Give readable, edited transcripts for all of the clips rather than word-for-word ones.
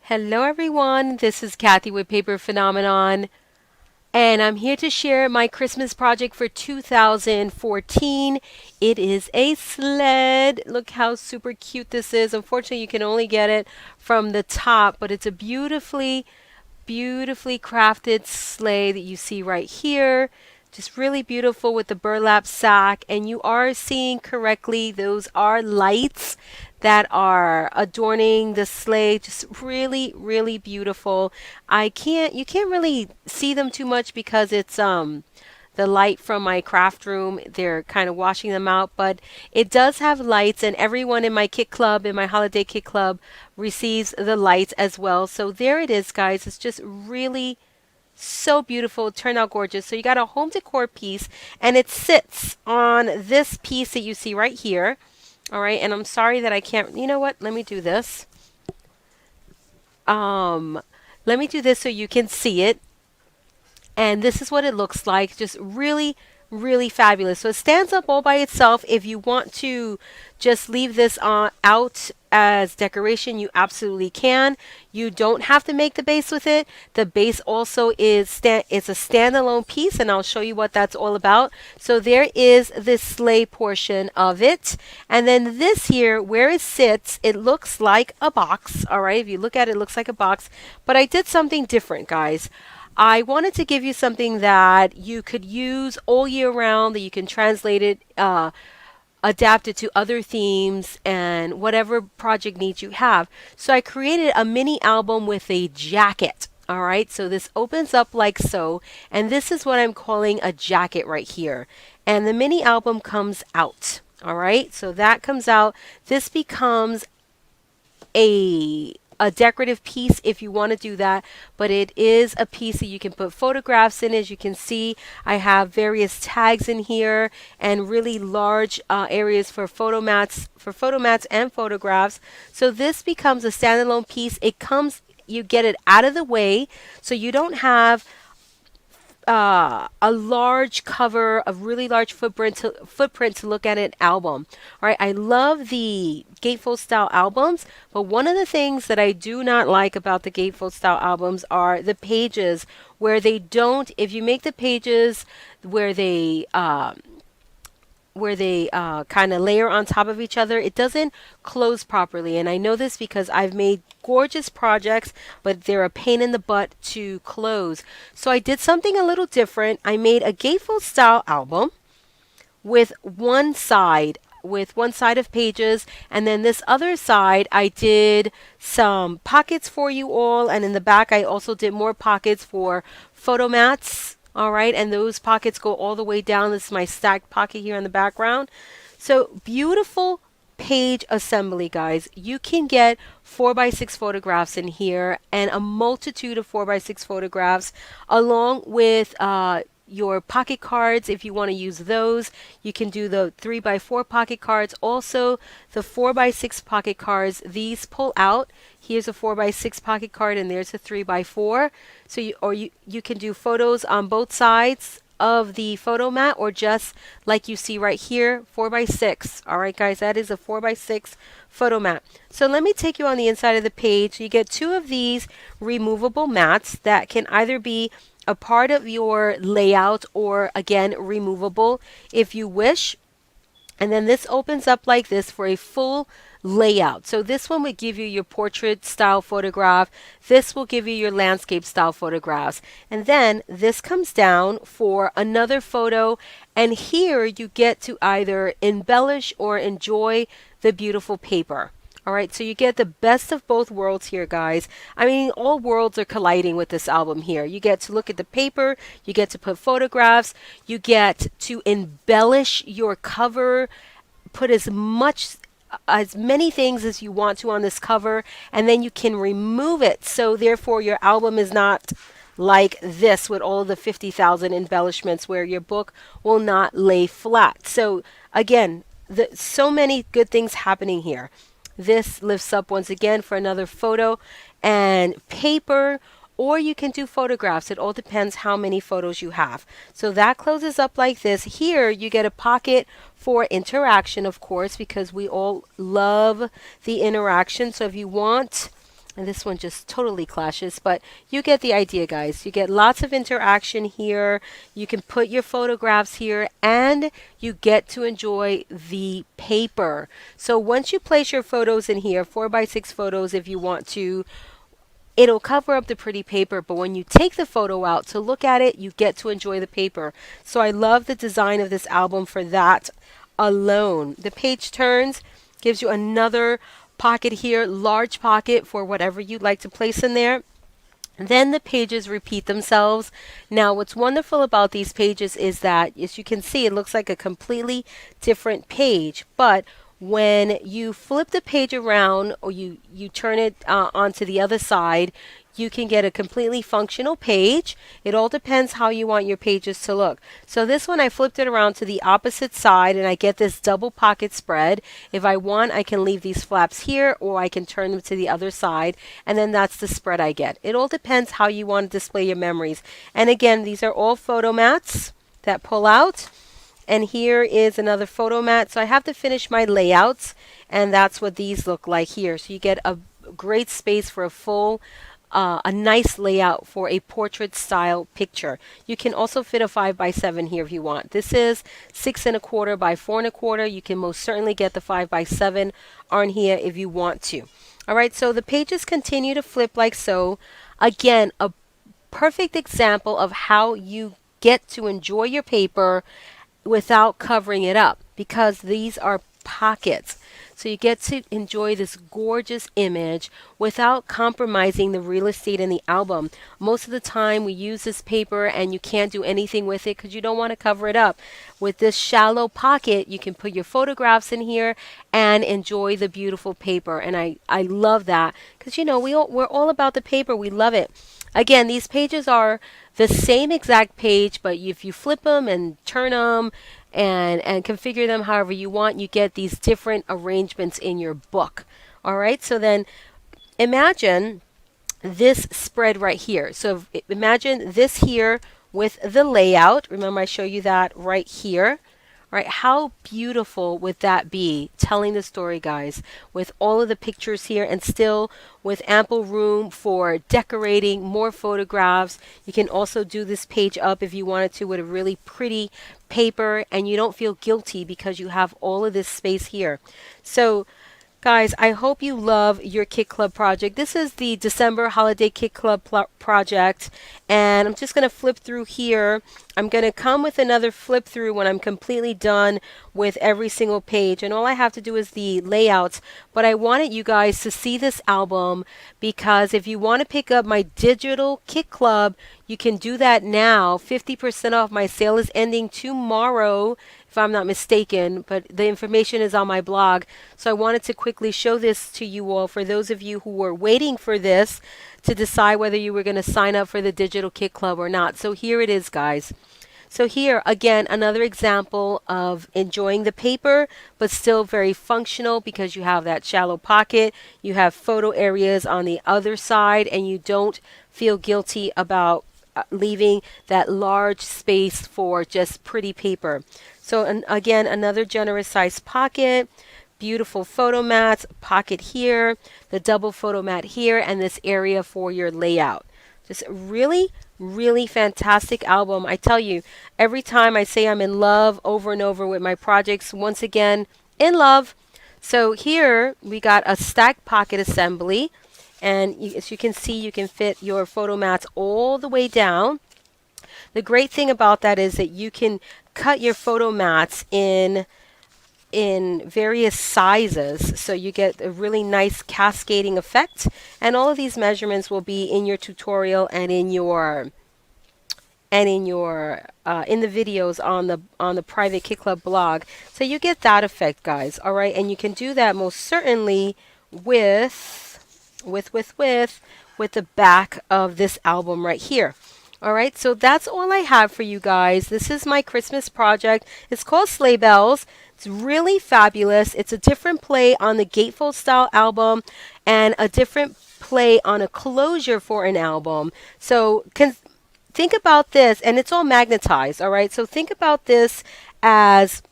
Hello everyone, this is Kathy with Paper Phenomenon, and I'm here to share my Christmas project for 2014. It is a sled. Look how super cute this is. Unfortunately, you can only get it from the top, but it's a beautifully crafted sleigh that you see right here. Just really beautiful with the burlap sack. And you are seeing correctly, those are lights that are adorning the sleigh. Just really beautiful. You can't really see them too much because it's the light from my craft room. They're kind of washing them out, but it does have lights, and everyone in my kit club, in my holiday kit club, receives the lights as well. So there it is, guys. It's just really so beautiful. It turned out gorgeous. So you got a home decor piece, and it sits on this piece that you see right here. All right, and I'm sorry that I can't. You know what? Let me do this. Um, Let me do this so you can see it. And this is what it looks like. Just really fabulous. So it stands up all by itself. If you want to just leave this out as decoration, you absolutely can. You don't have to make the base with it. The base also is a standalone piece, and I'll show you what that's all about. So there is this sleigh portion of it, and then this here, where it sits, it looks like a box. All right, if you look at it, it looks like a box, but I did something different, guys. I wanted to give you something that you could use all year round, that you can translate it, adapt it to other themes and whatever project needs you have. So I created a mini album with a jacket. All right, so this opens up like so, and this is what I'm calling a jacket right here. And the mini album comes out. All right, so that comes out. This becomes a decorative piece if you want to do that, but it is a piece that you can put photographs in. As you can see, I have various tags in here and really large areas for photomats and photographs. So this becomes a standalone piece. You get it out of the way so you don't have a large cover, a really large footprint to look at an album. All right, I love the gatefold style albums, but one of the things that I do not like about the gatefold style albums are the pages where they don't. If you make the pages where they kind of layer on top of each other, it doesn't close properly. And I know this because I've made gorgeous projects, but they're a pain in the butt to close. So I did something a little different. I made a gatefold style album with one side of pages, and then this other side I did some pockets for you all, and in the back I also did more pockets for photo mats. All right, and those pockets go all the way down. This is my stacked pocket here in the background. So beautiful page assembly, guys. You can get 4x6 photographs in here and a multitude of 4x6 photographs along with your pocket cards. If you want to use those, you can do the 3x4 pocket cards. Also, the 4x6 pocket cards, these pull out. Here's a 4x6 pocket card, and there's a 3x4. So you can do photos on both sides of the photo mat, or just like you see right here, 4x6. All right, guys, that is a 4x6 photo mat. So let me take you on the inside of the page. You get two of these removable mats that can either be a part of your layout or, again, removable if you wish. And then this opens up like this for a full layout. So this one would give you your portrait style photograph. This will give you your landscape style photographs. And then this comes down for another photo. And here you get to either embellish or enjoy the beautiful paper. All right, so you get the best of both worlds here, guys. I mean, all worlds are colliding with this album here. You get to look at the paper, you get to put photographs, you get to embellish your cover, put as many things as you want to on this cover, and then you can remove it. So therefore, your album is not like this with all the 50,000 embellishments where your book will not lay flat. So again, so many good things happening here. This lifts up once again for another photo and paper, or you can do photographs. It all depends how many photos you have. So that closes up like this. Here you get a pocket for interaction, of course, because we all love the interaction. So if you want And this one just totally clashes, but you get the idea, guys. You get lots of interaction here. You can put your photographs here, and you get to enjoy the paper. So once you place your photos in here, 4x6 photos if you want to, it'll cover up the pretty paper, but when you take the photo out to look at it, you get to enjoy the paper. So I love the design of this album for that alone. The page turns, gives you another pocket here, large pocket for whatever you'd like to place in there. Then the pages repeat themselves. Now, what's wonderful about these pages is that, as you can see, it looks like a completely different page, but when you flip the page around or you turn it onto the other side, you can get a completely functional page. It all depends how you want your pages to look. So this one, I flipped it around to the opposite side and I get this double pocket spread. If I want, I can leave these flaps here or I can turn them to the other side, and then that's the spread I get. It all depends how you want to display your memories. And again, these are all photo mats that pull out. And here is another photo mat. So I have to finish my layouts, and that's what these look like here. So you get a great space for a full a nice layout for a portrait style picture. You can also fit a 5x7 here if you want. This is 6¼ by 4¼ You can most certainly get the 5x7 on here if you want to. All right, so the pages continue to flip like so. Again, a perfect example of how you get to enjoy your paper without covering it up, because these are pockets. So you get to enjoy this gorgeous image without compromising the real estate in the album. Most of the time we use this paper and you can't do anything with it because you don't want to cover it up. With this shallow pocket, you can put your photographs in here and enjoy the beautiful paper. And I love that because, you know, we're all about the paper. We love it. Again, these pages are the same exact page, but if you flip them and turn them and configure them however you want, you get these different arrangements in your book. All right, so then imagine this spread right here. So imagine this here with the layout. Remember, I show you that right here. All right, how beautiful would that be, telling the story, guys, with all of the pictures here and still with ample room for decorating, more photographs. You can also do this page up if you wanted to with a really pretty paper, and you don't feel guilty because you have all of this space here. So guys, I hope you love your Kit Club project. This is the December Holiday Kit Club project, and I'm just going to flip through here. I'm going to come with another flip through when I'm completely done with every single page, and all I have to do is the layouts. But I wanted you guys to see this album because if you want to pick up my digital Kit Club, you can do that now. 50% off. My sale is ending tomorrow, if I'm not mistaken, but the information is on my blog. So I wanted to quickly show this to you all for those of you who were waiting for this to decide whether you were going to sign up for the Digital Kit Club or not. So here it is, guys. So here, again, another example of enjoying the paper, but still very functional because you have that shallow pocket, you have photo areas on the other side, and you don't feel guilty about leaving that large space for just pretty paper. So again, another generous size pocket, beautiful photo mats, pocket here, the double photo mat here, and this area for your layout. Just really, really fantastic album. I tell you, every time I say I'm in love over and over with my projects, once again, in love. So here we got a stacked pocket assembly. And as you can see, you can fit your photo mats all the way down. The great thing about that is that you can cut your photo mats in various sizes, so you get a really nice cascading effect. And all of these measurements will be in your tutorial and in the videos on the private Kit Club blog. So you get that effect, guys. All right, and you can do that most certainly with the back of this album right here. All right, so that's all I have for you guys. This is my Christmas project. It's called Sleigh Bells. It's really fabulous. It's a different play on the gatefold style album and a different play on a closure for an album. So think about this, and it's all magnetized. All right, so think about this as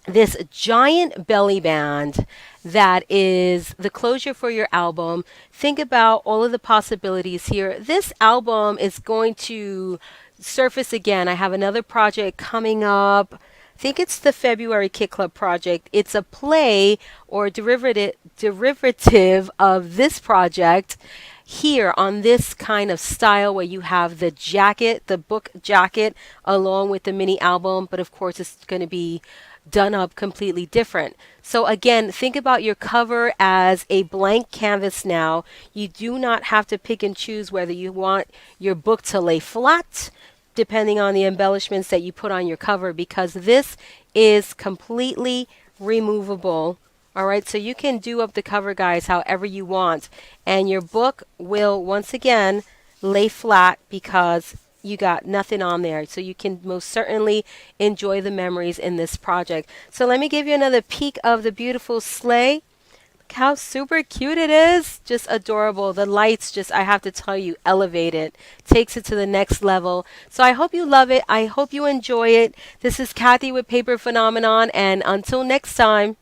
this giant belly band, that is the closure for your album. Think about all of the possibilities here. This album is going to surface again. I have another project coming up. I think it's the February Kit Club project. It's a play or derivative of this project here on this kind of style where you have the jacket, the book jacket, along with the mini album, but of course it's going to be done up completely different. So again, think about your cover as a blank canvas now. You do not have to pick and choose whether you want your book to lay flat depending on the embellishments that you put on your cover, because this is completely removable. All right, so you can do up the cover, guys, however you want. And your book will, once again, lay flat because you got nothing on there. So you can most certainly enjoy the memories in this project. So let me give you another peek of the beautiful sleigh. Look how super cute it is. Just adorable. The lights just, I have to tell you, elevate it. Takes it to the next level. So I hope you love it. I hope you enjoy it. This is Kathy with Paper Phenomenon. And until next time.